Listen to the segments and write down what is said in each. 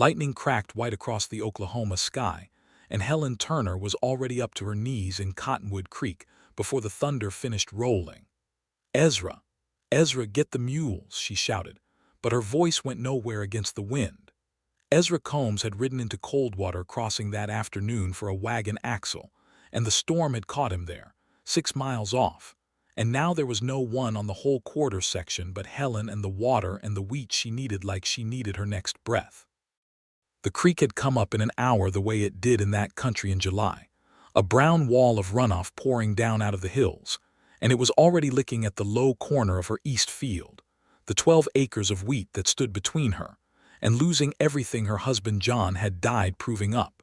Lightning cracked white across the Oklahoma sky, and Helen Turner was already up to her knees in Cottonwood Creek before the thunder finished rolling. "Ezra! Ezra, get the mules!" she shouted, but her voice went nowhere against the wind. Ezra Combs had ridden into Coldwater Crossing that afternoon for a wagon axle, and the storm had caught him there, 6 miles off, and now there was no one on the whole quarter section but Helen and the water and the wheat she needed like she needed her next breath. The creek had come up in an hour the way it did in that country in July, a brown wall of runoff pouring down out of the hills, and it was already licking at the low corner of her east field, the 12 acres of wheat that stood between her, and losing everything her husband John had died proving up.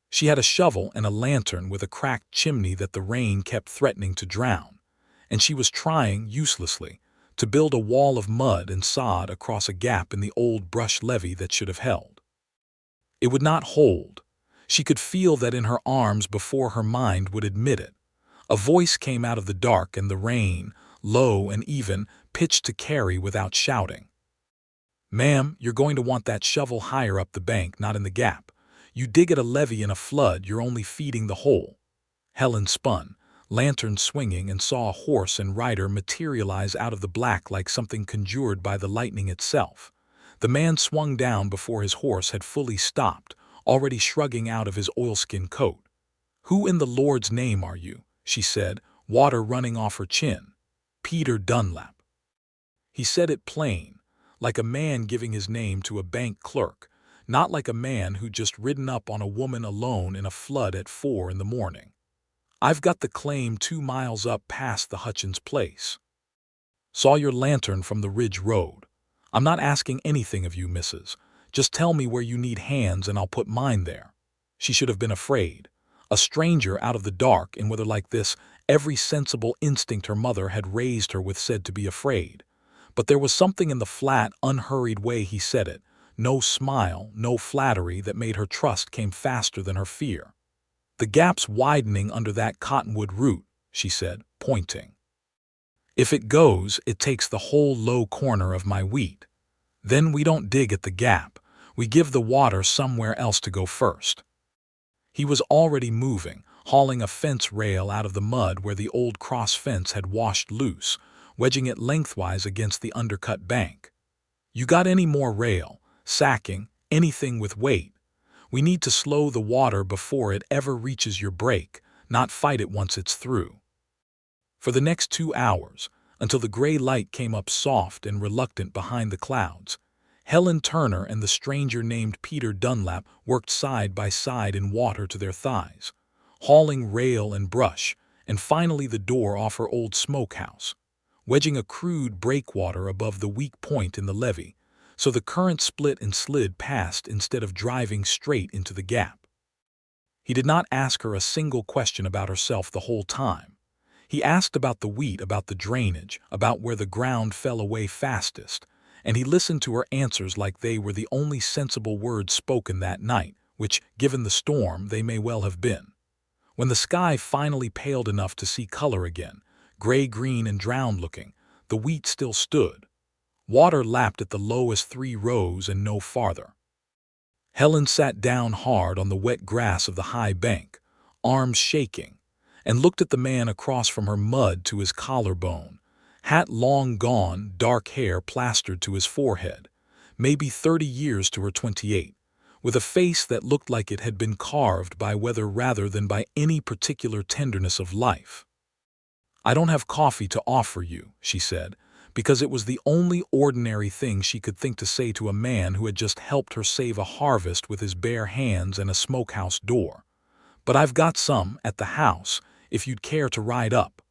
She had a shovel and a lantern with a cracked chimney that the rain kept threatening to drown, and she was trying, uselessly, to build a wall of mud and sod across a gap in the old brush levee that should have held. It would not hold. She could feel that in her arms before her mind would admit it. A voice came out of the dark and the rain, low and even, pitched to Carrie without shouting. "Ma'am, you're going to want that shovel higher up the bank, not in the gap. You dig at a levee in a flood, you're only feeding the hole." Helen spun, lantern swinging, and saw a horse and rider materialize out of the black like something conjured by the lightning itself. The man swung down before his horse had fully stopped, already shrugging out of his oilskin coat. "Who in the Lord's name are you?" she said, water running off her chin. "Peter Dunlap." He said it plain, like a man giving his name to a bank clerk, not like a man who'd just ridden up on a woman alone in a flood at 4 in the morning. "I've got the claim 2 miles up past the Hutchins place. Saw your lantern from the Ridge Road. I'm not asking anything of you, missus. Just tell me where you need hands and I'll put mine there." She should have been afraid. A stranger out of the dark in weather like this, every sensible instinct her mother had raised her with said to be afraid. But there was something in the flat, unhurried way he said it, no smile, no flattery, that made her trust came faster than her fear. "The gap's widening under that cottonwood root," she said, pointing. "If it goes, it takes the whole low corner of my wheat. Then we don't dig at the gap. We give the water somewhere else to go first." He was already moving, hauling a fence rail out of the mud where the old cross fence had washed loose, wedging it lengthwise against the undercut bank. "You got any more rail, sacking, anything with weight? We need to slow the water before it ever reaches your break, not fight it once it's through." For the next 2 hours, until the gray light came up soft and reluctant behind the clouds, Helen Turner and the stranger named Peter Dunlap worked side by side in water to their thighs, hauling rail and brush, and finally the door off her old smokehouse, wedging a crude breakwater above the weak point in the levee, so the current split and slid past instead of driving straight into the gap. He did not ask her a single question about herself the whole time. He asked about the wheat, about the drainage, about where the ground fell away fastest, and he listened to her answers like they were the only sensible words spoken that night, which, given the storm, they may well have been. When the sky finally paled enough to see color again, gray-green and drowned-looking, the wheat still stood. Water lapped at the lowest 3 rows and no farther. Helen sat down hard on the wet grass of the high bank, arms shaking, and looked at the man across from her, mud to his collarbone, hat long gone, dark hair plastered to his forehead, maybe 30 years to her 28, with a face that looked like it had been carved by weather rather than by any particular tenderness of life. "I don't have coffee to offer you," she said, because it was the only ordinary thing she could think to say to a man who had just helped her save a harvest with his bare hands and a smokehouse door. "But I've got some at the house, if you'd care to ride up."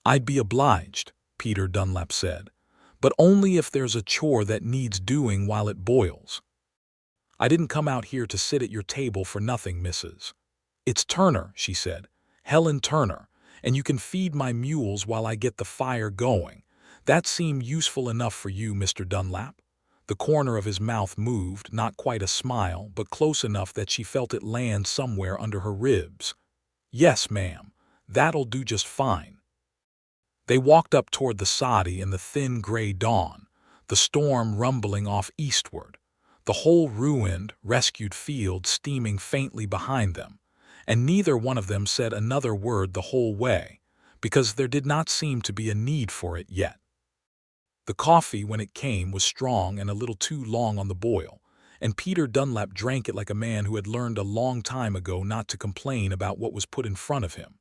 "I'd be obliged," Peter Dunlap said, "but only if there's a chore that needs doing while it boils. I didn't come out here to sit at your table for nothing, missus." "It's Turner," she said, "Helen Turner, and you can feed my mules while I get the fire going. That seem useful enough for you, Mr. Dunlap?" The corner of his mouth moved, not quite a smile, but close enough that she felt it land somewhere under her ribs. "Yes, ma'am, that'll do just fine." They walked up toward the soddy and the thin gray dawn, the storm rumbling off eastward, the whole ruined, rescued field steaming faintly behind them, and neither one of them said another word the whole way, because there did not seem to be a need for it yet. The coffee, when it came, was strong and a little too long on the boil, and Peter Dunlap drank it like a man who had learned a long time ago not to complain about what was put in front of him.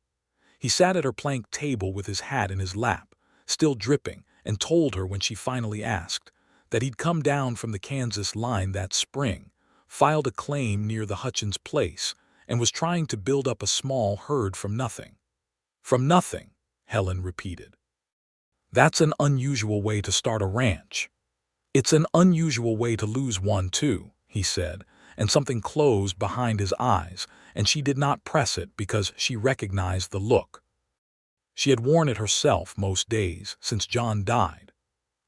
He sat at her plank table with his hat in his lap, still dripping, and told her when she finally asked that he'd come down from the Kansas line that spring, filed a claim near the Hutchins place, and was trying to build up a small herd from nothing. From nothing, Helen repeated. That's an unusual way to start a ranch. It's an unusual way to lose one, too, he said, and something closed behind his eyes, and she did not press it because she recognized the look. She had worn it herself most days since John died.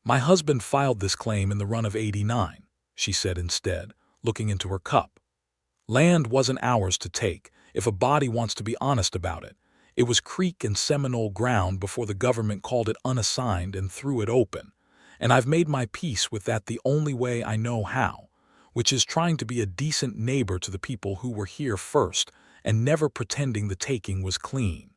My husband filed this claim in the run of '89, she said instead, looking into her cup. Land wasn't ours to take, if a body wants to be honest about it. It was Creek and Seminole ground before the government called it unassigned and threw it open, and I've made my peace with that the only way I know how, which is trying to be a decent neighbor to the people who were here first and never pretending the taking was clean.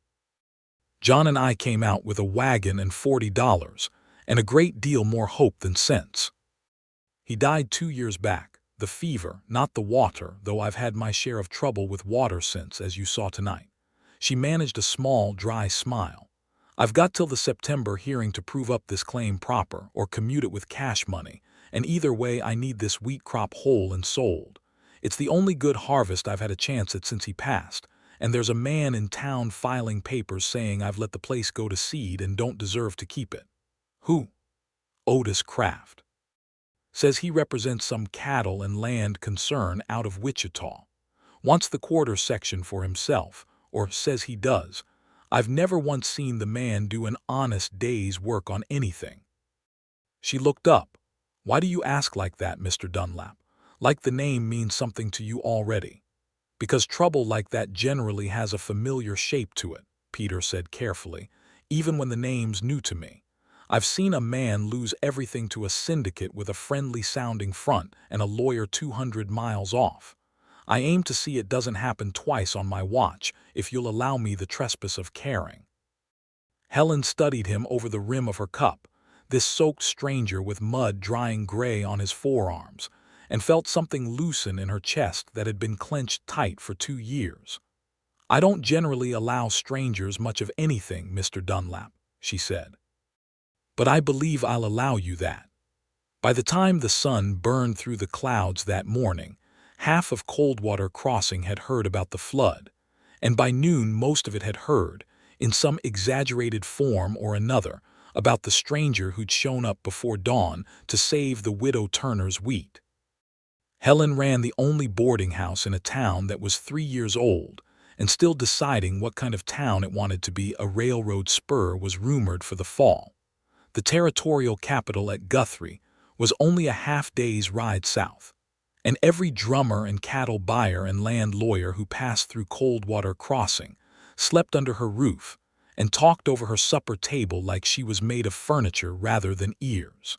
John and I came out with a wagon and $40, and a great deal more hope than sense. He died 2 years back, the fever, not the water, though I've had my share of trouble with water since, as you saw tonight. She managed a small, dry smile. I've got till the September hearing to prove up this claim proper or commute it with cash money, and either way I need this wheat crop whole and sold. It's the only good harvest I've had a chance at since he passed, and there's a man in town filing papers saying I've let the place go to seed and don't deserve to keep it. Who? Otis Kraft. Says he represents some cattle and land concern out of Wichita. Wants the quarter section for himself, or says he does. I've never once seen the man do an honest day's work on anything. She looked up. Why do you ask like that, Mr. Dunlap? Like the name means something to you already. Because trouble like that generally has a familiar shape to it, Peter said carefully, even when the name's new to me. I've seen a man lose everything to a syndicate with a friendly-sounding front and a lawyer 200 miles off. I aim to see it doesn't happen twice on my watch, if you'll allow me the trespass of caring. Helen studied him over the rim of her cup, this soaked stranger with mud drying gray on his forearms, and felt something loosen in her chest that had been clenched tight for 2 years. I don't generally allow strangers much of anything, Mr. Dunlap, she said. But I believe I'll allow you that. By the time the sun burned through the clouds that morning, half of Coldwater Crossing had heard about the flood, and by noon most of it had heard, in some exaggerated form or another, about the stranger who'd shown up before dawn to save the widow Turner's wheat. Helen ran the only boarding house in a town that was 3 years old, and still deciding what kind of town it wanted to be. A railroad spur was rumored for the fall. The territorial capital at Guthrie was only a half-day's ride south, and every drummer and cattle buyer and land lawyer who passed through Coldwater Crossing slept under her roof and talked over her supper table like she was made of furniture rather than ears.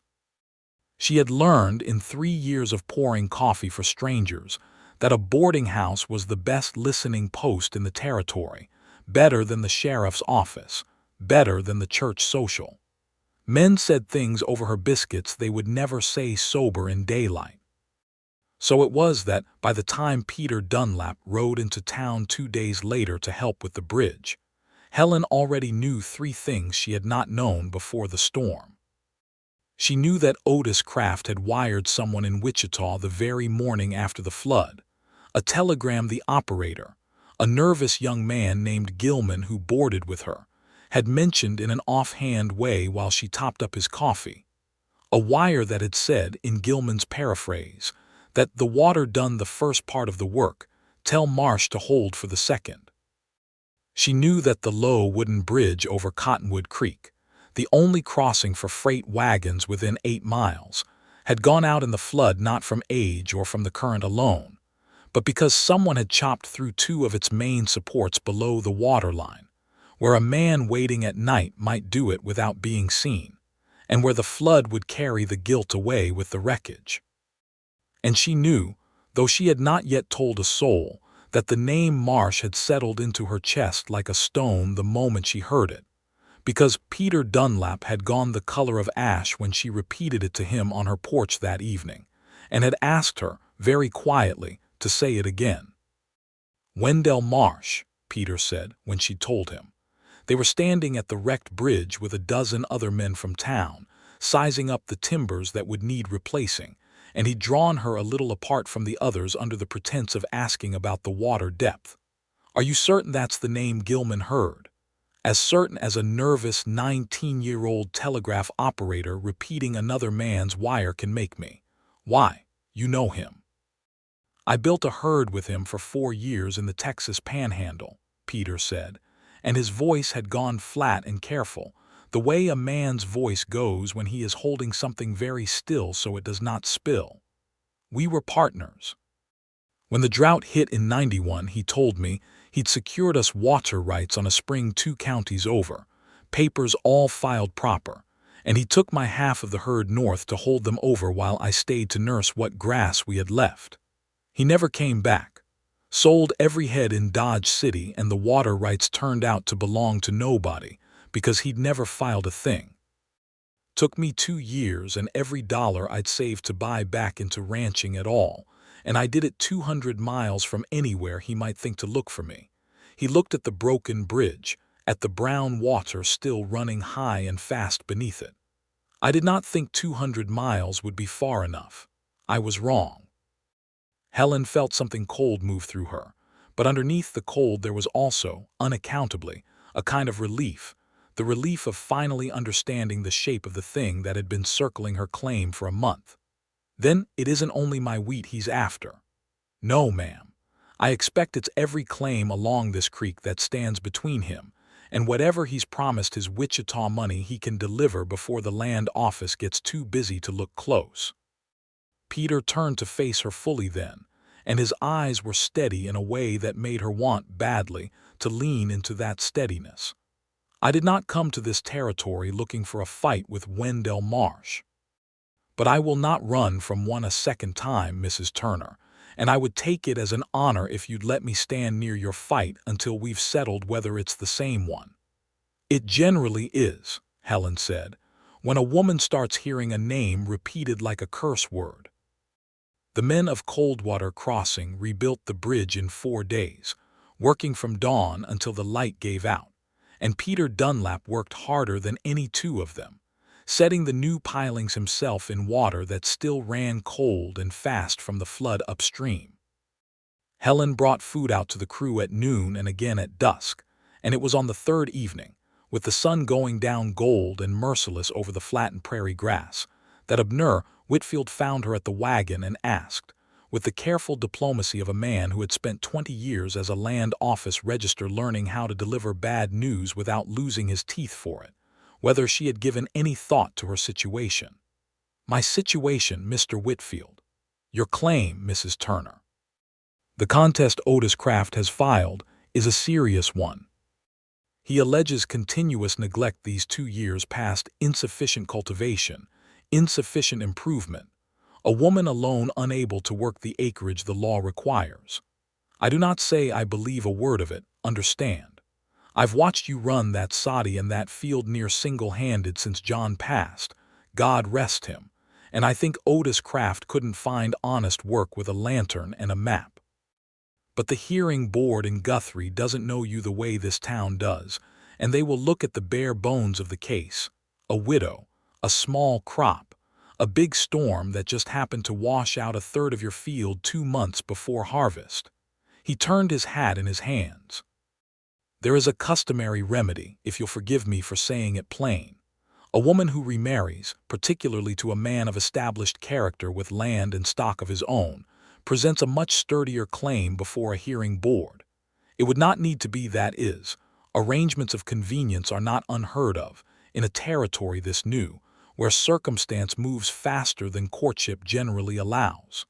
She had learned in 3 years of pouring coffee for strangers that a boarding house was the best listening post in the territory, better than the sheriff's office, better than the church social. Men said things over her biscuits they would never say sober in daylight. So it was that, by the time Peter Dunlap rode into town 2 days later to help with the bridge, Helen already knew 3 things she had not known before the storm. She knew that Otis Kraft had wired someone in Wichita the very morning after the flood, a telegram the operator, a nervous young man named Gilman who boarded with her, had mentioned in an offhand way while she topped up his coffee, a wire that had said, in Gilman's paraphrase, that the water done the first part of the work, tell Marsh to hold for the second. She knew that the low wooden bridge over Cottonwood Creek, the only crossing for freight wagons within 8 miles, had gone out in the flood not from age or from the current alone, but because someone had chopped through 2 of its main supports below the waterline, where a man waiting at night might do it without being seen, and where the flood would carry the gilt away with the wreckage. And she knew, though she had not yet told a soul, that the name Marsh had settled into her chest like a stone the moment she heard it, because Peter Dunlap had gone the color of ash when she repeated it to him on her porch that evening, and had asked her, very quietly, to say it again. "Wendell Marsh," Peter said when she told him. They were standing at the wrecked bridge with a dozen other men from town, sizing up the timbers that would need replacing, and he'd drawn her a little apart from the others under the pretense of asking about the water depth. "Are you certain that's the name Gilman heard?" "As certain as a nervous 19-year-old telegraph operator repeating another man's wire can make me." "Why, you know him." "I built a herd with him for 4 years in the Texas Panhandle," Peter said, and his voice had gone flat and careful, the way a man's voice goes when he is holding something very still so it does not spill. "We were partners. When the drought hit in '91, he told me, he'd secured us water rights on a spring 2 counties over, papers all filed proper, and he took my half of the herd north to hold them over while I stayed to nurse what grass we had left. He never came back. Sold every head in Dodge City, and the water rights turned out to belong to nobody because he'd never filed a thing. Took me 2 years and every dollar I'd saved to buy back into ranching at all, and I did it 200 miles from anywhere he might think to look for me. He looked at the broken bridge, at the brown water still running high and fast beneath it. I did not think 200 miles would be far enough. I was wrong." Helen felt something cold move through her, but underneath the cold there was also, unaccountably, a kind of relief, the relief of finally understanding the shape of the thing that had been circling her claim for a month. "Then it isn't only my wheat he's after." "No, ma'am. I expect it's every claim along this creek that stands between him, and whatever he's promised his Wichita money he can deliver before the land office gets too busy to look close." Peter turned to face her fully then, and his eyes were steady in a way that made her want badly to lean into that steadiness. "I did not come to this territory looking for a fight with Wendell Marsh. But I will not run from one a second time, Mrs. Turner, and I would take it as an honor if you'd let me stand near your fight until we've settled whether it's the same one." "It generally is," Helen said, "when a woman starts hearing a name repeated like a curse word." The men of Coldwater Crossing rebuilt the bridge in 4 days, working from dawn until the light gave out, and Peter Dunlap worked harder than any 2 of them, setting the new pilings himself in water that still ran cold and fast from the flood upstream. Helen brought food out to the crew at noon and again at dusk, and it was on the 3rd evening, with the sun going down gold and merciless over the flattened prairie grass, that Abner Whitfield found her at the wagon and asked, with the careful diplomacy of a man who had spent 20 years as a land office register learning how to deliver bad news without losing his teeth for it, whether she had given any thought to her situation. "My situation, Mr. Whitfield." "Your claim, Mrs. Turner." "The contest Otis Kraft has filed is a serious one. He alleges continuous neglect these 2 years past, insufficient cultivation, insufficient improvement, a woman alone unable to work the acreage the law requires. I do not say I believe a word of it, understand. I've watched you run that soddy and that field near single-handed since John passed, God rest him, and I think Otis Kraft couldn't find honest work with a lantern and a map. But the hearing board in Guthrie doesn't know you the way this town does, and they will look at the bare bones of the case, a widow, a small crop, a big storm that just happened to wash out 1/3 of your field 2 months before harvest." He turned his hat in his hands. "There is a customary remedy, if you'll forgive me for saying it plain. A woman who remarries, particularly to a man of established character with land and stock of his own, presents a much sturdier claim before a hearing board. It would not need to be, that is, arrangements of convenience are not unheard of in a territory this new, where circumstance moves faster than courtship generally allows."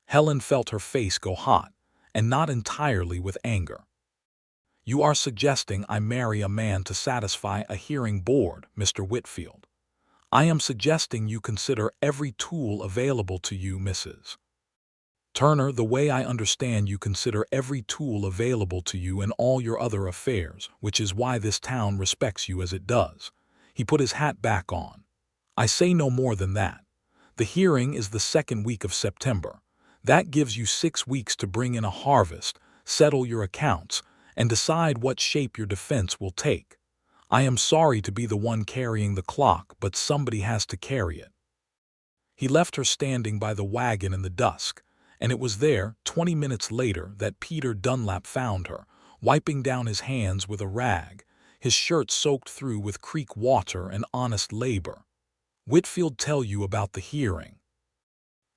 Helen felt her face go hot, and not entirely with anger. "You are suggesting I marry a man to satisfy a hearing board, Mr. Whitfield. I am suggesting you consider every tool available to you, Mrs. Turner, the way I understand you consider every tool available to you in all your other affairs, which is why this town respects you as it does." He put his hat back on. "I say no more than that. The hearing is the second week of September. That gives you 6 weeks to bring in a harvest, settle your accounts, and decide what shape your defense will take. I am sorry to be the one carrying the clock, but somebody has to carry it." He left her standing by the wagon in the dusk, and it was there, 20 minutes later, that Peter Dunlap found her, wiping down his hands with a rag, his shirt soaked through with creek water and honest labor. "Whitfield tell you about the hearing?"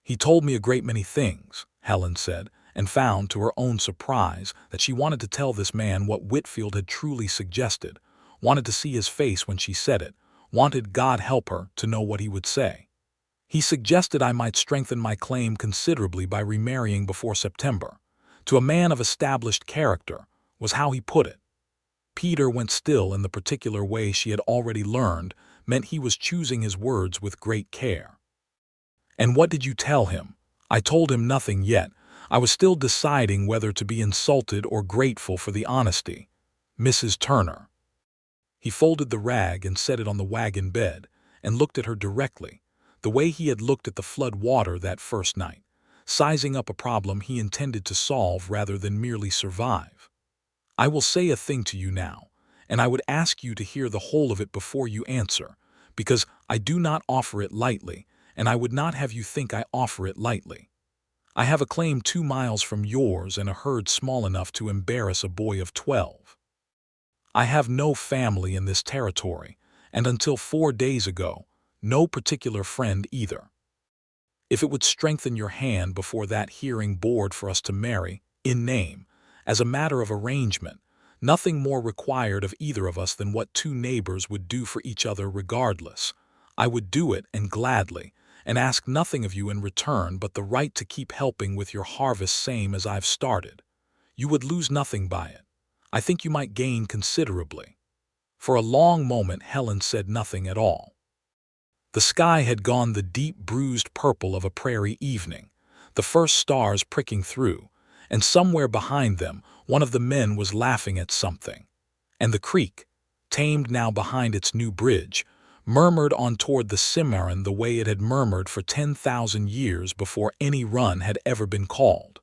"He told me a great many things," Helen said, and found, to her own surprise, that she wanted to tell this man what Whitfield had truly suggested, wanted to see his face when she said it, wanted, God help her, to know what he would say. "He suggested I might strengthen my claim considerably by remarrying before September. To a man of established character," was how he put it. Peter went still in the particular way she had already learned, meant he was choosing his words with great care. "And what did you tell him?" "I told him nothing yet. I was still deciding whether to be insulted or grateful for the honesty. Mrs. Turner." He folded the rag and set it on the wagon bed, and looked at her directly, the way he had looked at the flood water that first night, sizing up a problem he intended to solve rather than merely survive. "I will say a thing to you now, and I would ask you to hear the whole of it before you answer, because I do not offer it lightly, and I would not have you think I offer it lightly. I have a claim 2 miles from yours and a herd small enough to embarrass a boy of 12. I have no family in this territory, and until 4 days ago, no particular friend either. If it would strengthen your hand before that hearing board for us to marry, in name, as a matter of arrangement, nothing more required of either of us than what 2 neighbors would do for each other regardless, I would do it, and gladly, and ask nothing of you in return but the right to keep helping with your harvest same as I've started. You would lose nothing by it. I think you might gain considerably." For a long moment Helen said nothing at all. The sky had gone the deep bruised purple of a prairie evening, the first stars pricking through, and somewhere behind them one of the men was laughing at something. And the creek, tamed now behind its new bridge, murmured on toward the Cimarron the way it had murmured for 10,000 years before any run had ever been called.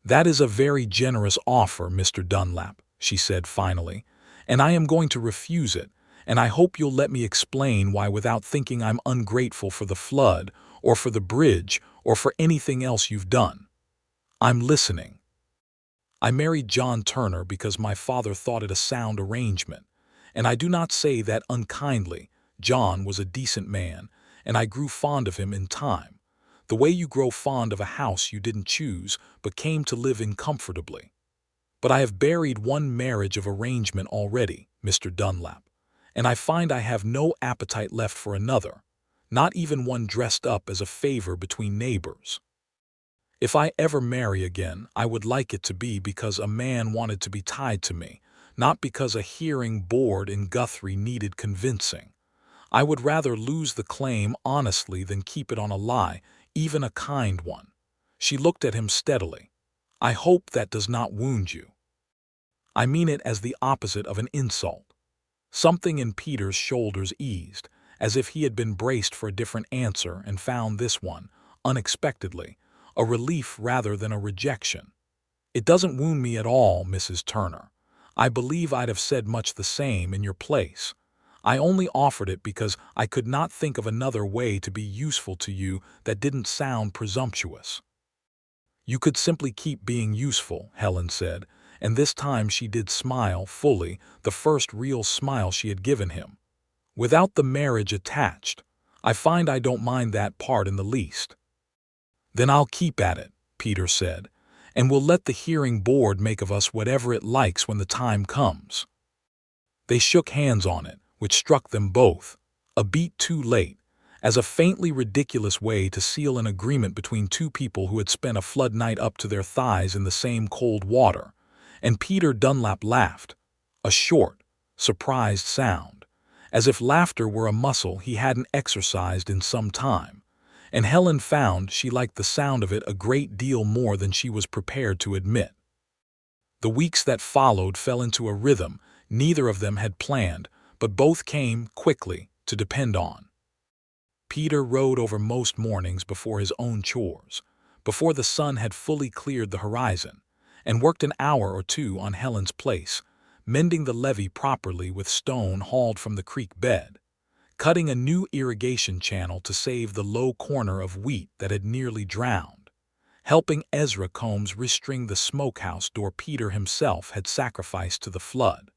"That is a very generous offer, Mr. Dunlap," she said finally, "and I am going to refuse it, and I hope you'll let me explain why without thinking I'm ungrateful for the flood, or for the bridge, or for anything else you've done. I'm listening. I married John Turner because my father thought it a sound arrangement, and I do not say that unkindly. John was a decent man, and I grew fond of him in time, the way you grow fond of a house you didn't choose but came to live in comfortably. But I have buried one marriage of arrangement already, Mr. Dunlap, and I find I have no appetite left for another, not even one dressed up as a favor between neighbors. If I ever marry again, I would like it to be because a man wanted to be tied to me, not because a hearing board in Guthrie needed convincing. I would rather lose the claim honestly than keep it on a lie, even a kind one." She looked at him steadily. "I hope that does not wound you." "I mean it as the opposite of an insult." Something in Peter's shoulders eased, as if he had been braced for a different answer and found this one, unexpectedly, a relief rather than a rejection. "It doesn't wound me at all, Mrs. Turner. I believe I'd have said much the same in your place. I only offered it because I could not think of another way to be useful to you that didn't sound presumptuous." "You could simply keep being useful," Helen said, and this time she did smile fully, the first real smile she had given him. "Without the marriage attached. I find I don't mind that part in the least." "Then I'll keep at it," Peter said, "and we'll let the hearing board make of us whatever it likes when the time comes." They shook hands on it, which struck them both, a beat too late, as a faintly ridiculous way to seal an agreement between 2 people who had spent a flood night up to their thighs in the same cold water, and Peter Dunlap laughed, a short, surprised sound, as if laughter were a muscle he hadn't exercised in some time, and Helen found she liked the sound of it a great deal more than she was prepared to admit. The weeks that followed fell into a rhythm neither of them had planned, but both came quickly to depend on. Peter rode over most mornings before his own chores, before the sun had fully cleared the horizon, and worked an hour or two on Helen's place, mending the levee properly with stone hauled from the creek bed, cutting a new irrigation channel to save the low corner of wheat that had nearly drowned, helping Ezra Combs restring the smokehouse door Peter himself had sacrificed to the flood.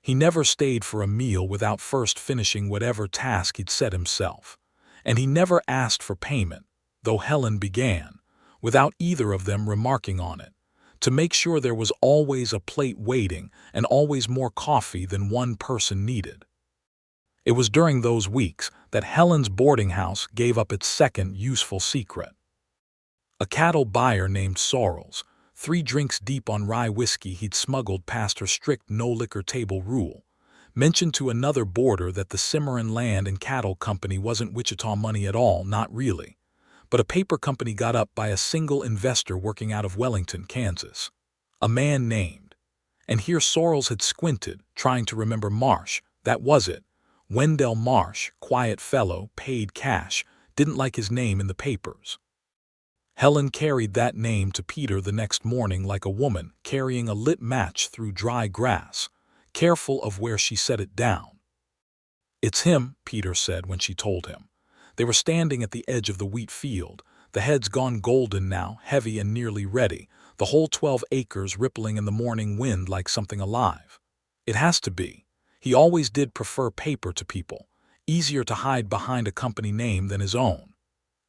He never stayed for a meal without first finishing whatever task he'd set himself, and he never asked for payment, though Helen began, without either of them remarking on it, to make sure there was always a plate waiting and always more coffee than one person needed. It was during those weeks that Helen's boarding house gave up its second useful secret. A cattle buyer named Sorrels, 3 drinks deep on rye whiskey he'd smuggled past her strict no-liquor table rule, mentioned to another boarder that the Cimarron Land and Cattle Company wasn't Wichita money at all, not really, but a paper company got up by a single investor working out of Wellington, Kansas. A man named, and here Sorrels had squinted, trying to remember Marsh, that was it, Wendell Marsh, quiet fellow, paid cash, didn't like his name in the papers. Helen carried that name to Peter the next morning like a woman carrying a lit match through dry grass, careful of where she set it down. "It's him," Peter said when she told him. They were standing at the edge of the wheat field, the heads gone golden now, heavy and nearly ready, the whole 12 acres rippling in the morning wind like something alive. "It has to be. He always did prefer paper to people, easier to hide behind a company name than his own.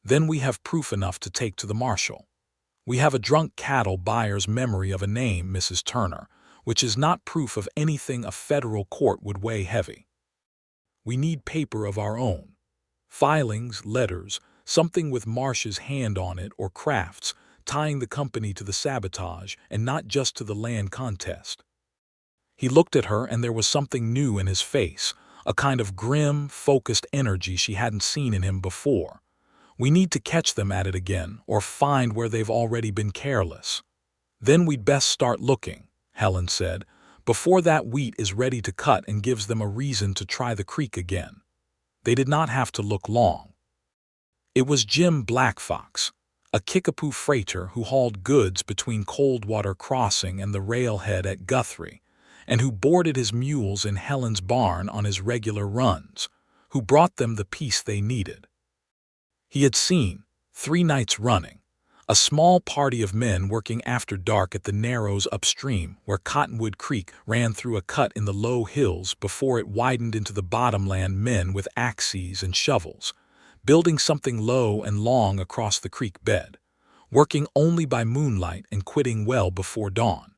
Then we have proof enough to take to the marshal. We have a drunk cattle buyer's memory of a name, Mrs. Turner, which is not proof of anything a federal court would weigh heavy. We need paper of our own. Filings, letters, something with Marsh's hand on it or crafts, tying the company to the sabotage and not just to the land contest." He looked at her and there was something new in his face, a kind of grim, focused energy she hadn't seen in him before. "We need to catch them at it again or find where they've already been careless. Then we'd best start looking," Helen said, "before that wheat is ready to cut and gives them a reason to try the creek again." They did not have to look long. It was Jim Blackfox, a Kickapoo freighter who hauled goods between Coldwater Crossing and the railhead at Guthrie, and who boarded his mules in Helen's barn on his regular runs, who brought them the piece they needed. He had seen, 3 nights running, a small party of men working after dark at the narrows upstream where Cottonwood Creek ran through a cut in the low hills before it widened into the bottomland, men with axes and shovels, building something low and long across the creek bed, working only by moonlight and quitting well before dawn.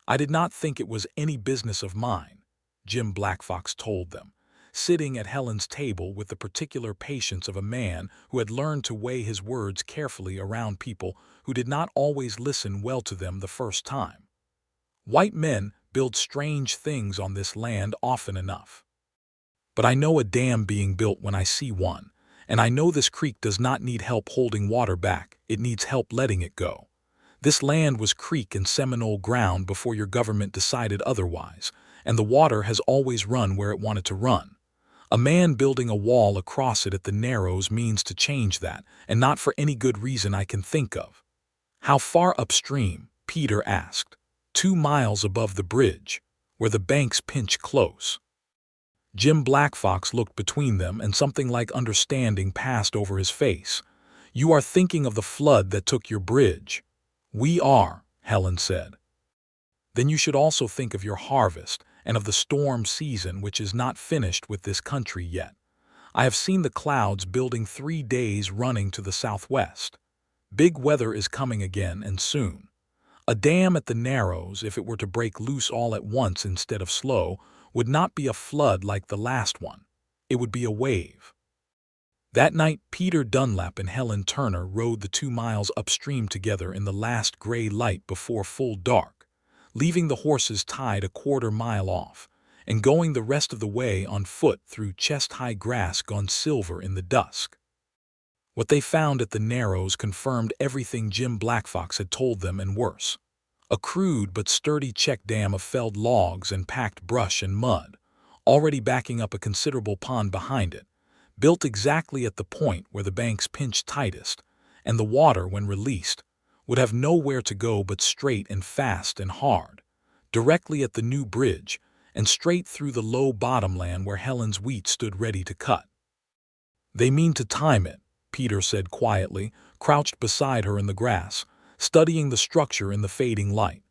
"I did not think it was any business of mine," Jim Blackfox told them, sitting at Helen's table with the particular patience of a man who had learned to weigh his words carefully around people who did not always listen well to them the first time. "White men build strange things on this land often enough. But I know a dam being built when I see one, and I know this creek does not need help holding water back, it needs help letting it go. This land was creek and Seminole ground before your government decided otherwise, and the water has always run where it wanted to run. A man building a wall across it at the Narrows means to change that, and not for any good reason I can think of." "How far upstream?" Peter asked. 2 miles above the bridge, where the banks pinch close." Jim Blackfox looked between them and something like understanding passed over his face. "You are thinking of the flood that took your bridge." "We are," Helen said. "Then you should also think of your harvest and of the storm season which is not finished with this country yet. I have seen the clouds building 3 days running to the southwest. Big weather is coming again and soon. A dam at the Narrows, if it were to break loose all at once instead of slow, would not be a flood like the last one. It would be a wave." That night Peter Dunlap and Helen Turner rode the 2 miles upstream together in the last gray light before full dark, leaving the horses tied a 1/4 mile off, and going the rest of the way on foot through chest-high grass gone silver in the dusk. What they found at the Narrows confirmed everything Jim Blackfox had told them and worse. A crude but sturdy check dam of felled logs and packed brush and mud, already backing up a considerable pond behind it, built exactly at the point where the banks pinched tightest, and the water, when released, would have nowhere to go but straight and fast and hard, directly at the new bridge and straight through the low bottomland where Helen's wheat stood ready to cut. "They mean to time it," Peter said quietly, crouched beside her in the grass, studying the structure in the fading light.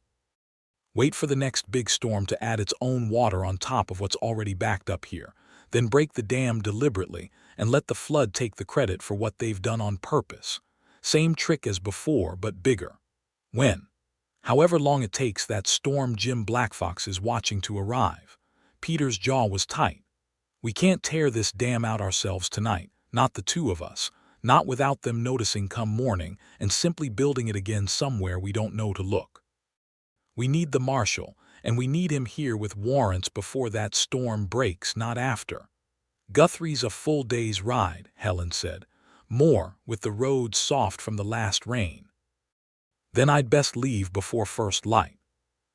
"Wait for the next big storm to add its own water on top of what's already backed up here, then break the dam deliberately and let the flood take the credit for what they've done on purpose. Same trick as before, but bigger. When, however long it takes that storm Jim Blackfox is watching to arrive." Peter's jaw was tight. "We can't tear this dam out ourselves tonight, not the two of us, not without them noticing come morning and simply building it again somewhere we don't know to look. We need the marshal, and we need him here with warrants before that storm breaks, not after." "Guthrie's a full day's ride," Helen said. "More, with the roads soft from the last rain." "Then I'd best leave before first light."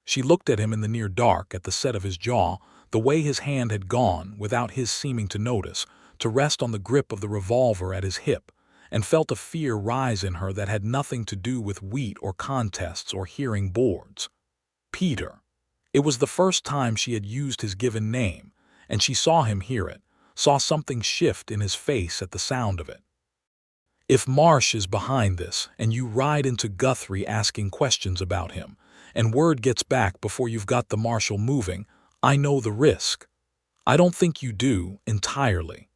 She looked at him in the near dark, at the set of his jaw, the way his hand had gone, without his seeming to notice, to rest on the grip of the revolver at his hip, and felt a fear rise in her that had nothing to do with wheat or contests or hearing boards. Peter. It was the first time she had used his given name, and she saw him hear it, saw something shift in his face at the sound of it. "If Marsh is behind this, and you ride into Guthrie asking questions about him, and word gets back before you've got the marshal moving, I know the risk. I don't think you do, entirely.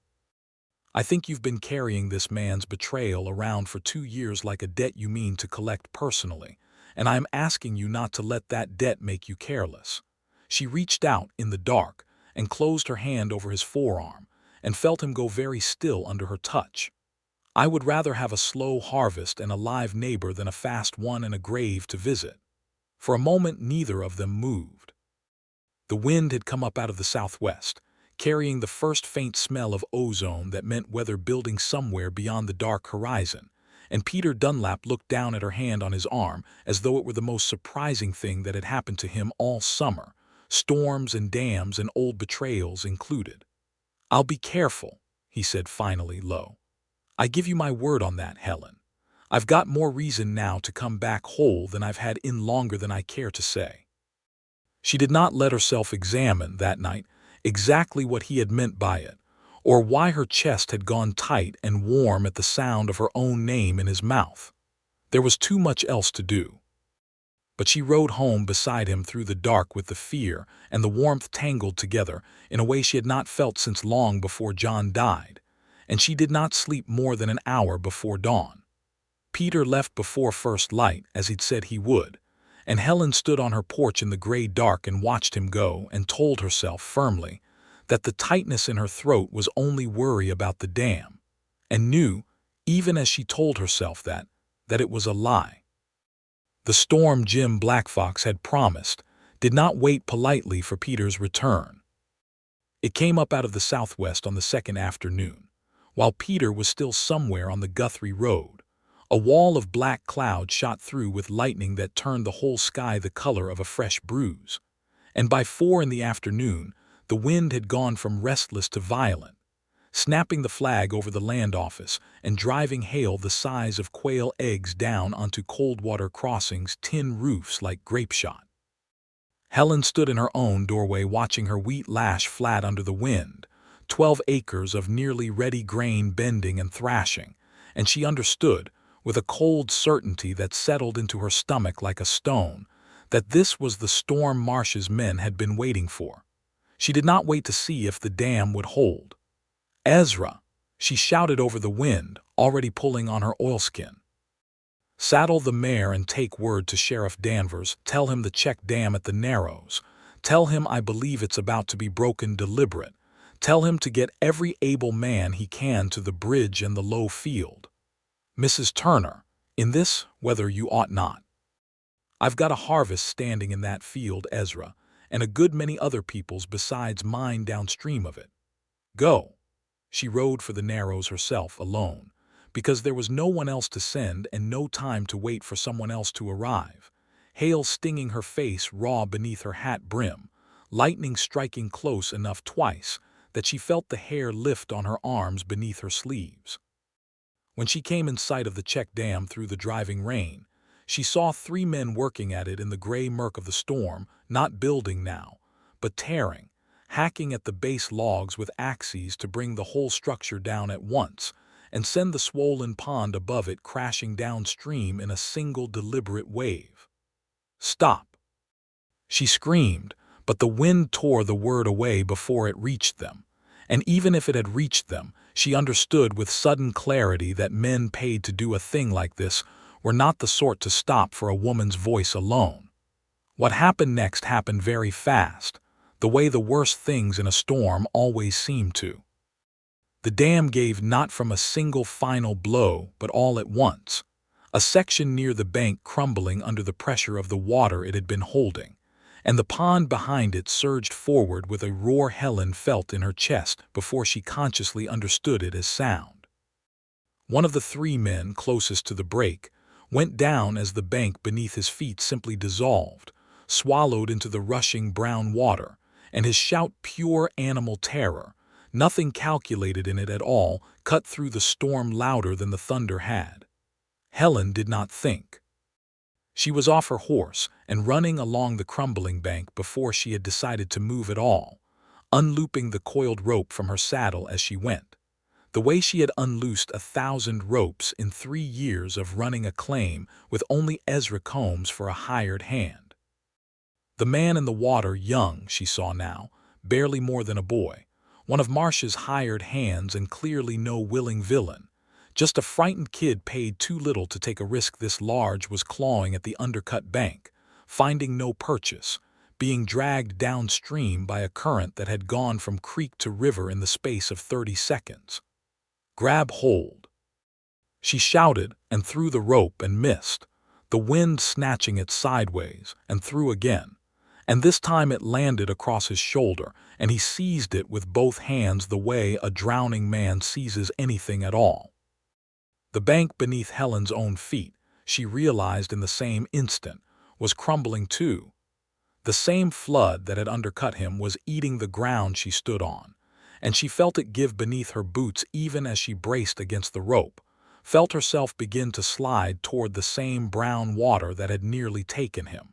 I think you've been carrying this man's betrayal around for 2 years like a debt you mean to collect personally, and I am asking you not to let that debt make you careless." She reached out in the dark and closed her hand over his forearm and felt him go very still under her touch. "I would rather have a slow harvest and a live neighbor than a fast one and a grave to visit." For a moment neither of them moved. The wind had come up out of the southwest, carrying the first faint smell of ozone that meant weather building somewhere beyond the dark horizon, and Peter Dunlap looked down at her hand on his arm as though it were the most surprising thing that had happened to him all summer, storms and dams and old betrayals included. "I'll be careful," he said finally, low. "I give you my word on that, Helen. I've got more reason now to come back whole than I've had in longer than I care to say." She did not let herself examine, that night, exactly what he had meant by it, or why her chest had gone tight and warm at the sound of her own name in his mouth. There was too much else to do. But she rode home beside him through the dark with the fear and the warmth tangled together in a way she had not felt since long before John died, and she did not sleep more than an hour before dawn. Peter left before first light, as he'd said he would, and Helen stood on her porch in the gray dark and watched him go and told herself firmly that the tightness in her throat was only worry about the dam, and knew, even as she told herself that it was a lie. The storm Jim Blackfox had promised did not wait politely for Peter's return. It came up out of the southwest on the second afternoon, while Peter was still somewhere on the Guthrie Road. A wall of black cloud shot through with lightning that turned the whole sky the color of a fresh bruise, and by 4 in the afternoon the wind had gone from restless to violent, snapping the flag over the land office and driving hail the size of quail eggs down onto Coldwater Crossing's tin roofs like grape shot. Helen stood in her own doorway watching her wheat lash flat under the wind, 12 acres of nearly ready grain bending and thrashing, and she understood, with a cold certainty that settled into her stomach like a stone, that this was the storm Marsh's men had been waiting for. She did not wait to see if the dam would hold. "Ezra," she shouted over the wind, already pulling on her oilskin. "Saddle the mare and take word to Sheriff Danvers. Tell him the check dam at the Narrows. Tell him I believe it's about to be broken deliberate. Tell him to get every able man he can to the bridge and the low field. Mrs. Turner, in this, whether you ought not. I've got a harvest standing in that field, Ezra, and a good many other people's besides mine downstream of it. Go." She rode for the Narrows herself, alone, because there was no one else to send and no time to wait for someone else to arrive. Hail stinging her face raw beneath her hat brim, lightning striking close enough twice that she felt the hair lift on her arms beneath her sleeves. When she came in sight of the check dam through the driving rain, she saw 3 men working at it in the gray murk of the storm, not building now, but tearing, hacking at the base logs with axes to bring the whole structure down at once and send the swollen pond above it crashing downstream in a single deliberate wave. "Stop!" she screamed, but the wind tore the word away before it reached them. And even if it had reached them, she understood with sudden clarity that men paid to do a thing like this were not the sort to stop for a woman's voice alone. What happened next happened very fast, the way the worst things in a storm always seem to. The dam gave not from a single final blow, but all at once, a section near the bank crumbling under the pressure of the water it had been holding, and the pond behind it surged forward with a roar Helen felt in her chest before she consciously understood it as sound. One of the 3 men closest to the break went down as the bank beneath his feet simply dissolved, swallowed into the rushing brown water, and his shout pure animal terror, nothing calculated in it at all, cut through the storm louder than the thunder had. Helen did not think. She was off her horse and running along the crumbling bank before she had decided to move at all, unlooping the coiled rope from her saddle as she went, the way she had unloosed 1,000 ropes in 3 years of running a claim with only Ezra Combs for a hired hand. The man in the water, young, she saw now, barely more than a boy, one of Marsh's hired hands and clearly no willing villain, just a frightened kid paid too little to take a risk this large, was clawing at the undercut bank, finding no purchase, being dragged downstream by a current that had gone from creek to river in the space of 30 seconds. "Grab hold!" She shouted and threw the rope and missed, the wind snatching it sideways, and threw again, and this time it landed across his shoulder, and he seized it with both hands the way a drowning man seizes anything at all. The bank beneath Helen's own feet, she realized in the same instant, was crumbling too. The same flood that had undercut him was eating the ground she stood on, and she felt it give beneath her boots even as she braced against the rope, felt herself begin to slide toward the same brown water that had nearly taken him.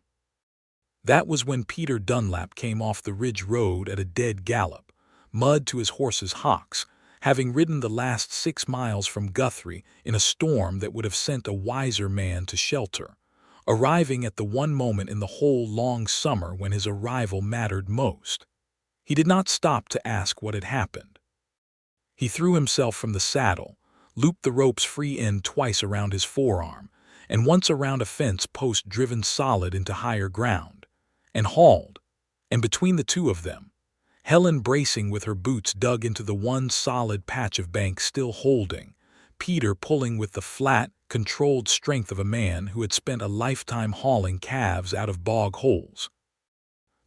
That was when Peter Dunlap came off the ridge road at a dead gallop, mud to his horse's hocks, having ridden the last 6 miles from Guthrie in a storm that would have sent a wiser man to shelter, arriving at the one moment in the whole long summer when his arrival mattered most. He did not stop to ask what had happened. He threw himself from the saddle, looped the rope's free end twice around his forearm, and once around a fence post driven solid into higher ground, and hauled, and between the 2 of them, Helen bracing with her boots dug into the one solid patch of bank still holding, Peter pulling with the flat, controlled strength of a man who had spent a lifetime hauling calves out of bog holes.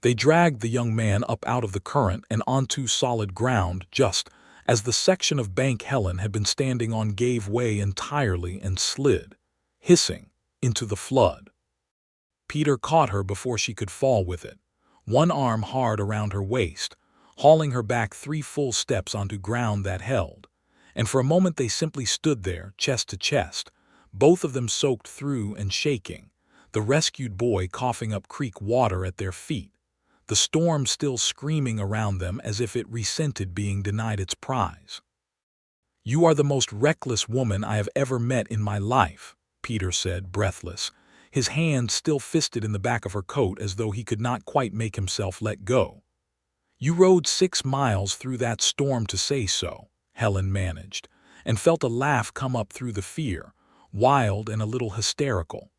They dragged the young man up out of the current and onto solid ground just as the section of bank Helen had been standing on gave way entirely and slid, hissing, into the flood. Peter caught her before she could fall with it, one arm hard around her waist, hauling her back 3 full steps onto ground that held, and for a moment they simply stood there, chest to chest, both of them soaked through and shaking, the rescued boy coughing up creek water at their feet, the storm still screaming around them as if it resented being denied its prize. "You are the most reckless woman I have ever met in my life," Peter said, breathless, his hand still fisted in the back of her coat as though he could not quite make himself let go. "You rode 6 miles through that storm to say so," Helen managed, and felt a laugh come up through the fear, wild and a little hysterical.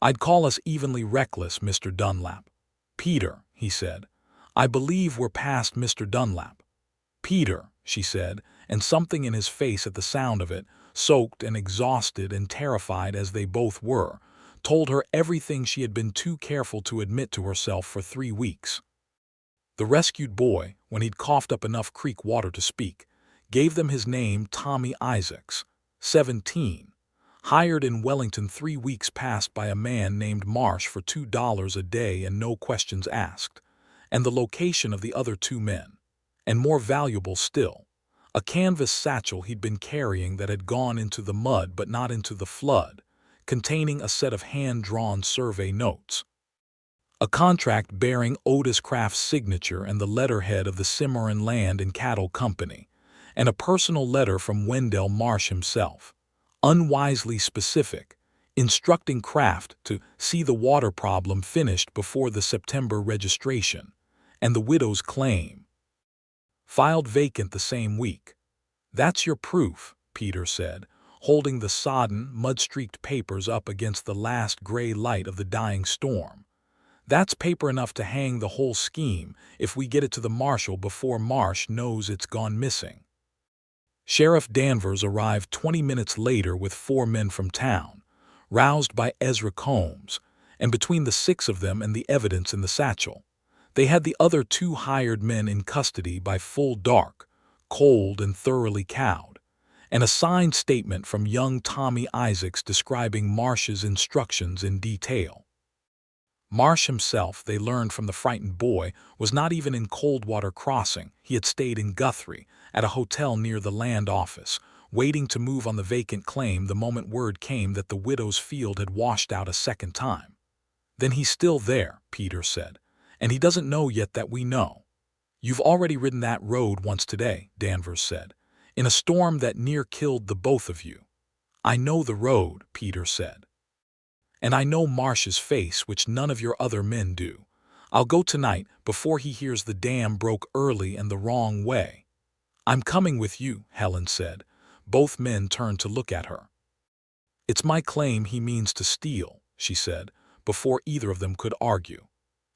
"I'd call us evenly reckless, Mr. Dunlap." "Peter," he said, "I believe we're past Mr. Dunlap." "Peter," she said, and something in his face at the sound of it, soaked and exhausted and terrified as they both were, told her everything she had been too careful to admit to herself for 3 weeks. The rescued boy, when he'd coughed up enough creek water to speak, gave them his name, Tommy Isaacs. 17. Hired in Wellington 3 weeks past by a man named Marsh for $2 a day and no questions asked. And the location of the other 2 men. And more valuable still, a canvas satchel he'd been carrying that had gone into the mud but not into the flood, containing a set of hand-drawn survey notes. A contract bearing Otis Craft's signature and the letterhead of the Cimarron Land and Cattle Company, and a personal letter from Wendell Marsh himself, unwisely specific, instructing Craft to see the water problem finished before the September registration, and the widow's claim filed vacant the same week. "That's your proof," Peter said, holding the sodden, mud-streaked papers up against the last gray light of the dying storm. "That's paper enough to hang the whole scheme if we get it to the marshal before Marsh knows it's gone missing." Sheriff Danvers arrived 20 minutes later with 4 men from town, roused by Ezra Combs, and between the 6 of them and the evidence in the satchel, they had the other 2 hired men in custody by full dark, cold and thoroughly cowed, and a signed statement from young Tommy Isaacs describing Marsh's instructions in detail. Marsh himself, they learned from the frightened boy, was not even in Coldwater Crossing. He had stayed in Guthrie, at a hotel near the land office, waiting to move on the vacant claim the moment word came that the widow's field had washed out a second time. "Then he's still there," Peter said, "and he doesn't know yet that we know." "You've already ridden that road once today," Danvers said, "in a storm that near killed the both of you." "I know the road," Peter said. "And I know Marsh's face, which none of your other men do. I'll go tonight before he hears the dam broke early and the wrong way." "I'm coming with you," Helen said. Both men turned to look at her. "It's my claim he means to steal," she said, before either of them could argue.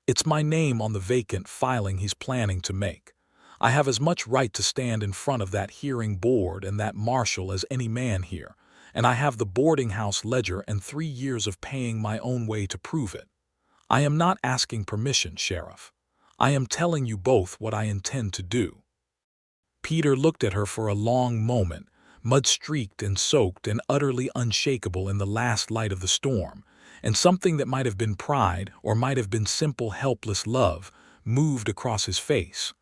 "It's my name on the vacant filing he's planning to make. I have as much right to stand in front of that hearing board and that marshal as any man here, and I have the boarding house ledger and 3 years of paying my own way to prove it. I am not asking permission, Sheriff. I am telling you both what I intend to do." Peter looked at her for a long moment, mud-streaked and soaked and utterly unshakable in the last light of the storm, and something that might have been pride or might have been simple helpless love moved across his face.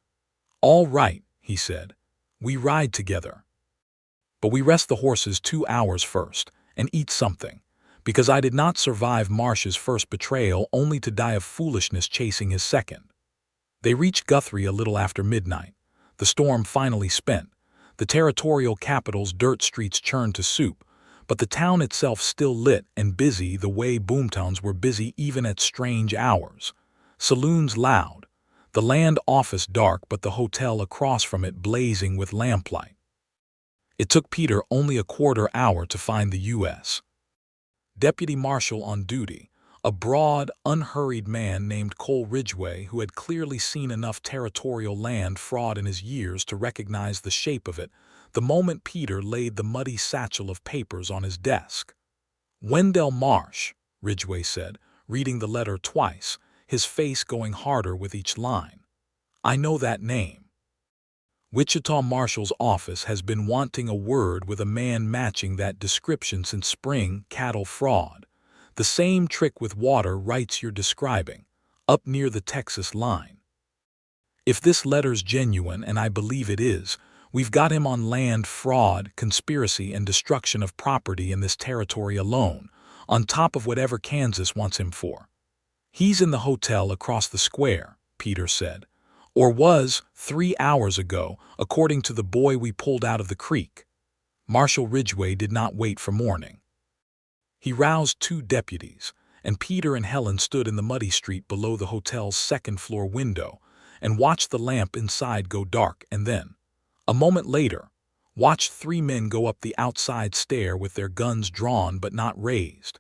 "All right," he said. "We ride together. But we rest the horses 2 hours first, and eat something, because I did not survive Marsh's first betrayal only to die of foolishness chasing his second." They reached Guthrie a little after midnight, the storm finally spent, the territorial capital's dirt streets churned to soup, but the town itself still lit and busy the way boomtowns were busy even at strange hours. Saloons loud, the land office dark but the hotel across from it blazing with lamplight. It took Peter only a quarter hour to find the U.S. Deputy Marshal on duty, a broad, unhurried man named Cole Ridgway who had clearly seen enough territorial land fraud in his years to recognize the shape of it the moment Peter laid the muddy satchel of papers on his desk. "Wendell Marsh," Ridgway said, reading the letter twice, his face going harder with each line. "I know that name. Wichita Marshal's office has been wanting a word with a man matching that description since spring cattle fraud. The same trick with water rights you're describing, up near the Texas line. If this letter's genuine, and I believe it is, we've got him on land fraud, conspiracy, and destruction of property in this territory alone, on top of whatever Kansas wants him for. He's in the hotel across the square," Peter said, "or was 3 hours ago, according to the boy we pulled out of the creek." Marshal Ridgway did not wait for morning. He roused 2 deputies, and Peter and Helen stood in the muddy street below the hotel's second-floor window and watched the lamp inside go dark and then, a moment later, watched 3 men go up the outside stair with their guns drawn but not raised,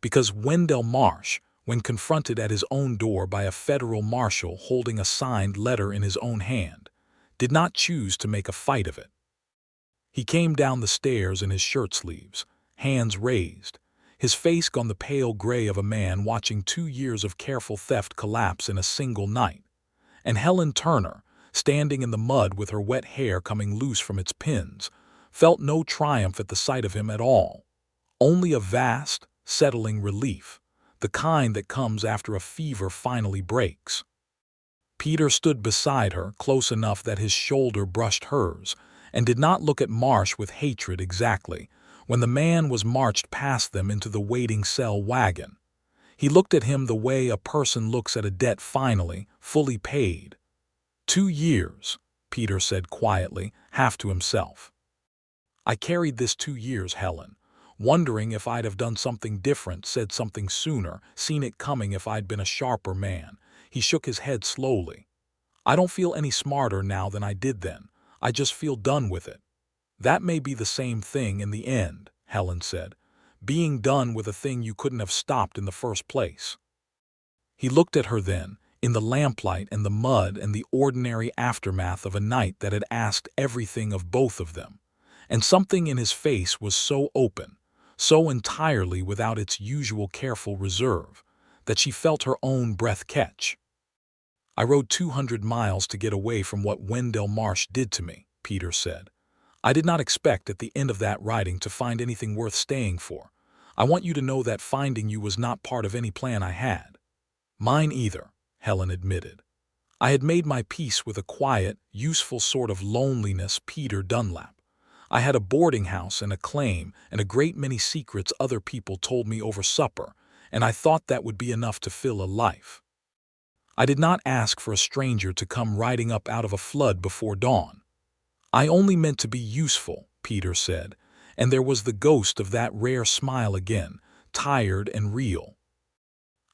because Wendell Marsh, when confronted at his own door by a federal marshal holding a signed letter in his own hand, did not choose to make a fight of it. He came down the stairs in his shirt sleeves, hands raised, his face gone the pale gray of a man watching 2 years of careful theft collapse in a single night, and Helen Turner, standing in the mud with her wet hair coming loose from its pins, felt no triumph at the sight of him at all, only a vast, settling relief, the kind that comes after a fever finally breaks. Peter stood beside her, close enough that his shoulder brushed hers, and did not look at Marsh with hatred exactly, when the man was marched past them into the waiting cell wagon. He looked at him the way a person looks at a debt finally, fully paid. 2 years, Peter said quietly, half to himself. I carried this 2 years, Helen, wondering if I'd have done something different, said something sooner, seen it coming if I'd been a sharper man. He shook his head slowly. I don't feel any smarter now than I did then. I just feel done with it. That may be the same thing in the end, Helen said. Being done with a thing you couldn't have stopped in the first place. He looked at her then, in the lamplight and the mud and the ordinary aftermath of a night that had asked everything of both of them. And something in his face was so open, so entirely without its usual careful reserve, that she felt her own breath catch. I rode 200 miles to get away from what Wendell Marsh did to me, Peter said. I did not expect at the end of that riding to find anything worth staying for. I want you to know that finding you was not part of any plan I had. Mine either, Helen admitted. I had made my peace with a quiet, useful sort of loneliness, Peter Dunlap. I had a boarding house and a claim and a great many secrets other people told me over supper, and I thought that would be enough to fill a life. I did not ask for a stranger to come riding up out of a flood before dawn. I only meant to be useful, Peter said, and there was the ghost of that rare smile again, tired and real.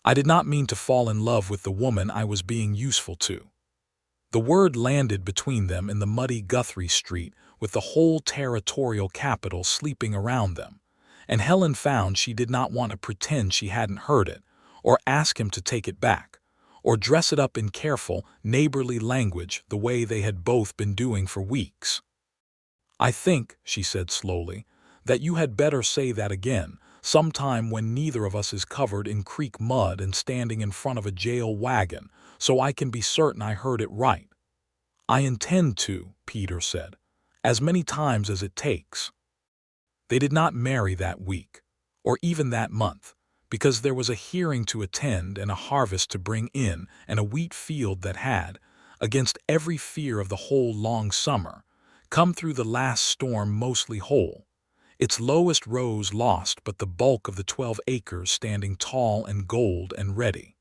I did not mean to fall in love with the woman I was being useful to. The word landed between them in the muddy Guthrie Street with the whole territorial capital sleeping around them, and Helen found she did not want to pretend she hadn't heard it, or ask him to take it back, or dress it up in careful, neighborly language the way they had both been doing for weeks. I think, she said slowly, that you had better say that again, sometime when neither of us is covered in creek mud and standing in front of a jail wagon, so I can be certain I heard it right. I intend to, Peter said, as many times as it takes. They did not marry that week, or even that month, because there was a hearing to attend and a harvest to bring in and a wheat field that had, against every fear of the whole long summer, come through the last storm mostly whole, its lowest rows lost but the bulk of the 12 acres standing tall and gold and ready.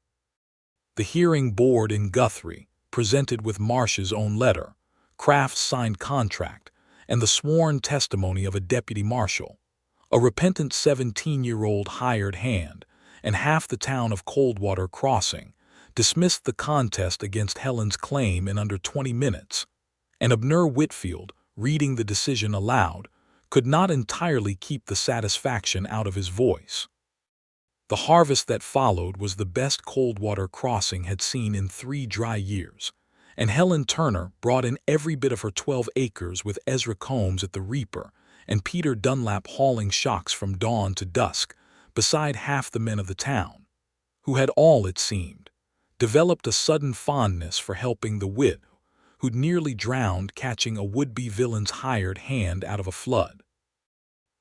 The hearing board in Guthrie, presented with Marsh's own letter, Kraft's signed contract, and the sworn testimony of a deputy marshal, a repentant 17-year-old hired hand, and half the town of Coldwater Crossing, dismissed the contest against Helen's claim in under 20 minutes, and Abner Whitfield, reading the decision aloud, could not entirely keep the satisfaction out of his voice. The harvest that followed was the best Coldwater Crossing had seen in 3 dry years, and Helen Turner brought in every bit of her 12 acres with Ezra Combs at the reaper and Peter Dunlap hauling shocks from dawn to dusk, beside half the men of the town, who had all, it seemed, developed a sudden fondness for helping the widow, who'd nearly drowned catching a would-be villain's hired hand out of a flood.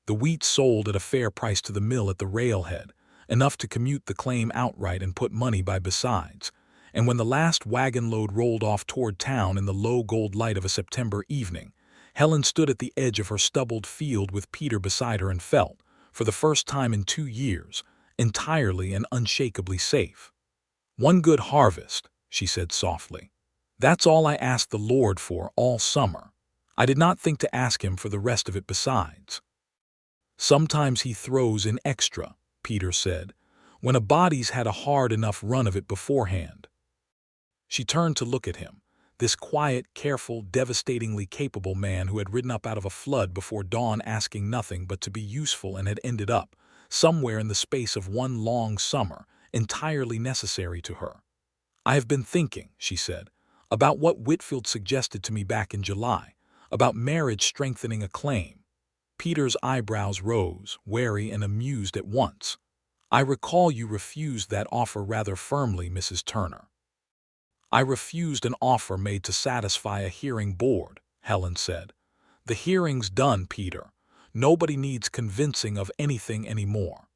The wheat sold at a fair price to the mill at the railhead, enough to commute the claim outright and put money by besides, and when the last wagon load rolled off toward town in the low gold light of a September evening, Helen stood at the edge of her stubbled field with Peter beside her and felt, for the first time in 2 years, entirely and unshakably safe. "One good harvest," she said softly. "That's all I asked the Lord for all summer. I did not think to ask him for the rest of it besides." "Sometimes he throws in extra," Peter said, "when a body's had a hard enough run of it beforehand." She turned to look at him, this quiet, careful, devastatingly capable man who had ridden up out of a flood before dawn asking nothing but to be useful and had ended up, somewhere in the space of one long summer, entirely necessary to her. "I have been thinking," she said, "about what Whitfield suggested to me back in July, about marriage strengthening a claim." Peter's eyebrows rose, wary and amused at once. "I recall you refused that offer rather firmly, Mrs. Turner." "I refused an offer made to satisfy a hearing board," Helen said. The hearing's done, Peter. Nobody needs convincing of anything anymore.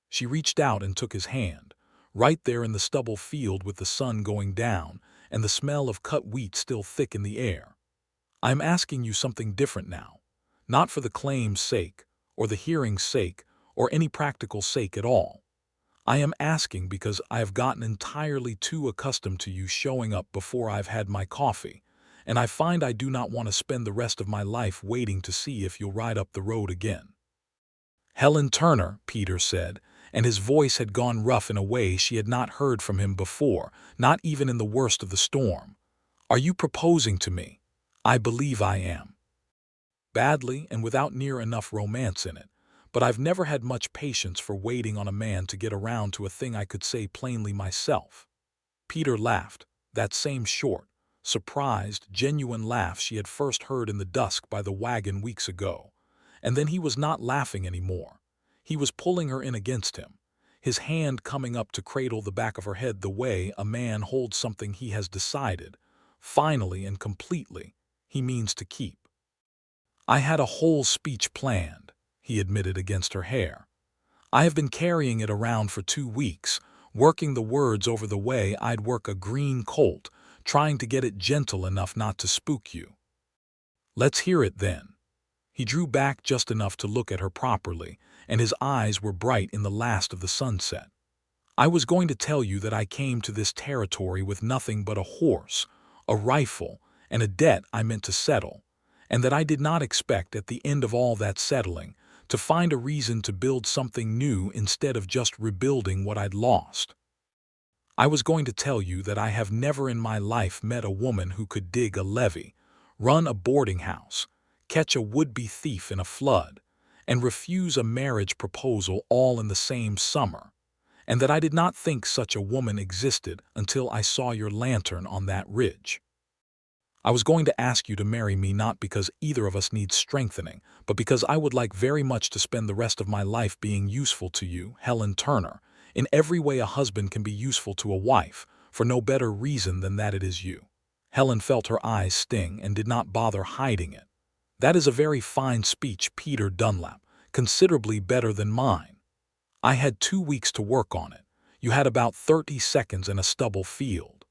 She reached out and took his hand, right there in the stubble field with the sun going down and the smell of cut wheat still thick in the air. I'm asking you something different now, not for the claim's sake, or the hearing's sake, or any practical sake at all. I am asking because I have gotten entirely too accustomed to you showing up before I've had my coffee, and I find I do not want to spend the rest of my life waiting to see if you'll ride up the road again. Helen Turner, Peter said, and his voice had gone rough in a way she had not heard from him before, not even in the worst of the storm. Are you proposing to me? I believe I am. Badly and without near enough romance in it, but I've never had much patience for waiting on a man to get around to a thing I could say plainly myself. Peter laughed, that same short, surprised, genuine laugh she had first heard in the dusk by the wagon weeks ago. And then he was not laughing anymore. He was pulling her in against him, his hand coming up to cradle the back of her head the way a man holds something he has decided, finally and completely, he means to keep. I had a whole speech planned, he admitted against her hair. I have been carrying it around for 2 weeks, working the words over the way I'd work a green colt, trying to get it gentle enough not to spook you. Let's hear it then. He drew back just enough to look at her properly, and his eyes were bright in the last of the sunset. I was going to tell you that I came to this territory with nothing but a horse, a rifle, and a debt I meant to settle, and that I did not expect at the end of all that settling to find a reason to build something new instead of just rebuilding what I'd lost. I was going to tell you that I have never in my life met a woman who could dig a levee, run a boarding house, catch a would-be thief in a flood, and refuse a marriage proposal all in the same summer, and that I did not think such a woman existed until I saw your lantern on that ridge. I was going to ask you to marry me not because either of us needs strengthening, but because I would like very much to spend the rest of my life being useful to you, Helen Turner, in every way a husband can be useful to a wife, for no better reason than that it is you. Helen felt her eyes sting and did not bother hiding it. That is a very fine speech, Peter Dunlap, considerably better than mine. I had 2 weeks to work on it. You had about 30 seconds in a stubble field.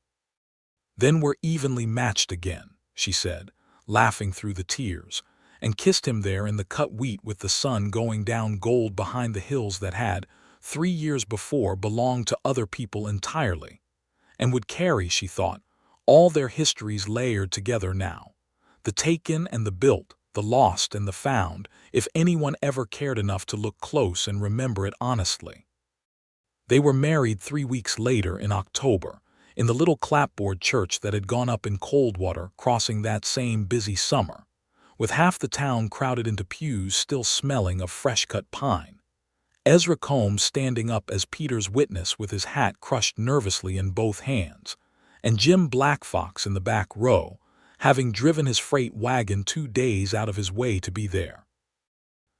Then we're evenly matched again, she said, laughing through the tears, and kissed him there in the cut wheat with the sun going down gold behind the hills that had, 3 years before, belonged to other people entirely, and would carry, she thought, all their histories layered together now, the taken and the built, the lost and the found, if anyone ever cared enough to look close and remember it honestly. They were married 3 weeks later in October, in the little clapboard church that had gone up in Coldwater crossing that same busy summer, with half the town crowded into pews still smelling of fresh-cut pine. Ezra Combs standing up as Peter's witness with his hat crushed nervously in both hands, and Jim Blackfox in the back row, having driven his freight wagon 2 days out of his way to be there.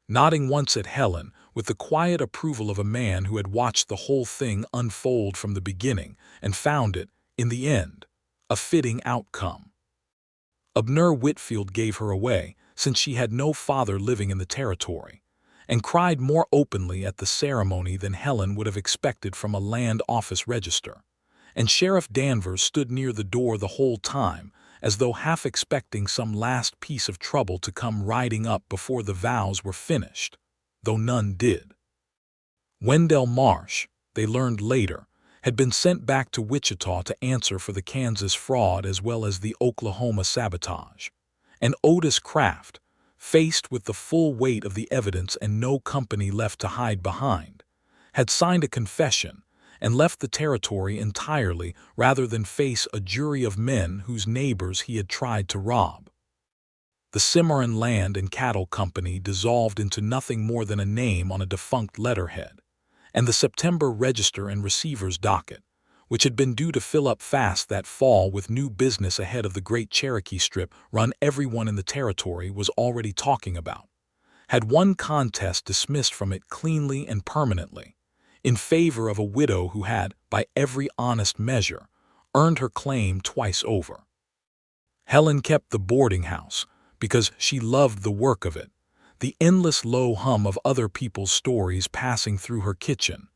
Nodding once at Helen, with the quiet approval of a man who had watched the whole thing unfold from the beginning and found it, in the end, a fitting outcome. Abner Whitfield gave her away, since she had no father living in the territory, and cried more openly at the ceremony than Helen would have expected from a land office register, and Sheriff Danvers stood near the door the whole time, as though half expecting some last piece of trouble to come riding up before the vows were finished, though none did. Wendell Marsh, they learned later, had been sent back to Wichita to answer for the Kansas fraud as well as the Oklahoma sabotage, and Otis Kraft, faced with the full weight of the evidence and no company left to hide behind, had signed a confession and left the territory entirely rather than face a jury of men whose neighbors he had tried to rob. The Cimarron Land and Cattle Company dissolved into nothing more than a name on a defunct letterhead, and the September Register and Receiver's docket, which had been due to fill up fast that fall with new business ahead of the Great Cherokee Strip run everyone in the territory was already talking about, had one contest dismissed from it cleanly and permanently, in favor of a widow who had, by every honest measure, earned her claim twice over. Helen kept the boarding house, because she loved the work of it, the endless low hum of other people's stories passing through her kitchen,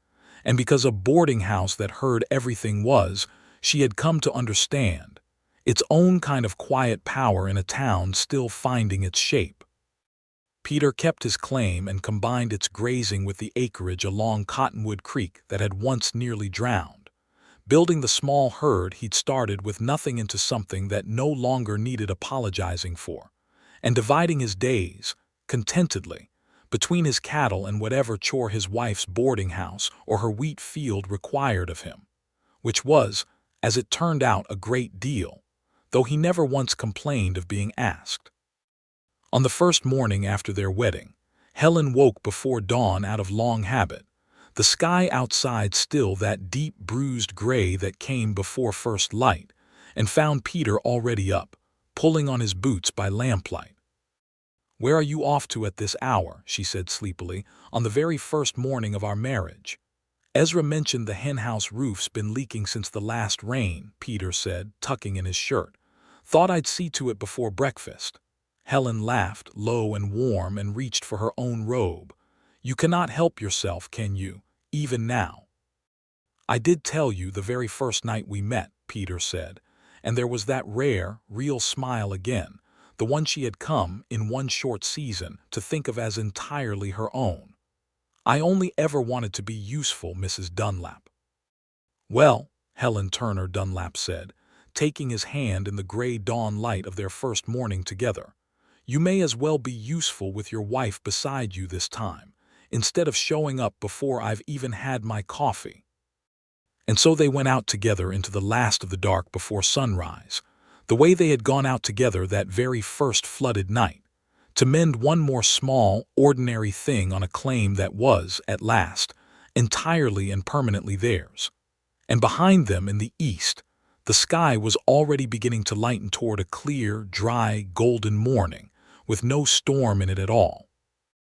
and because a boarding house that heard everything was, she had come to understand, its own kind of quiet power in a town still finding its shape. Peter kept his claim and combined its grazing with the acreage along Cottonwood Creek that had once nearly drowned, building the small herd he'd started with nothing into something that no longer needed apologizing for, and dividing his days, contentedly, between his cattle and whatever chore his wife's boarding house or her wheat field required of him, which was, as it turned out, a great deal, though he never once complained of being asked. On the first morning after their wedding, Helen woke before dawn out of long habit, the sky outside still that deep bruised gray that came before first light, and found Peter already up, pulling on his boots by lamplight. "Where are you off to at this hour?" she said sleepily, "on the very first morning of our marriage?" "Ezra mentioned the henhouse roof's been leaking since the last rain," Peter said, tucking in his shirt. "Thought I'd see to it before breakfast." Helen laughed, low and warm, and reached for her own robe. "You cannot help yourself, can you, even now?" "I did tell you the very first night we met," Peter said, and there was that rare, real smile again, the one she had come, in one short season, to think of as entirely her own. "I only ever wanted to be useful, Mrs. Dunlap." "Well," Helen Turner Dunlap said, taking his hand in the gray dawn light of their first morning together, "you may as well be useful with your wife beside you this time, instead of showing up before I've even had my coffee." And so they went out together into the last of the dark before sunrise, the way they had gone out together that very first flooded night, to mend one more small, ordinary thing on a claim that was, at last, entirely and permanently theirs. And behind them in the east, the sky was already beginning to lighten toward a clear, dry, golden morning, with no storm in it at all.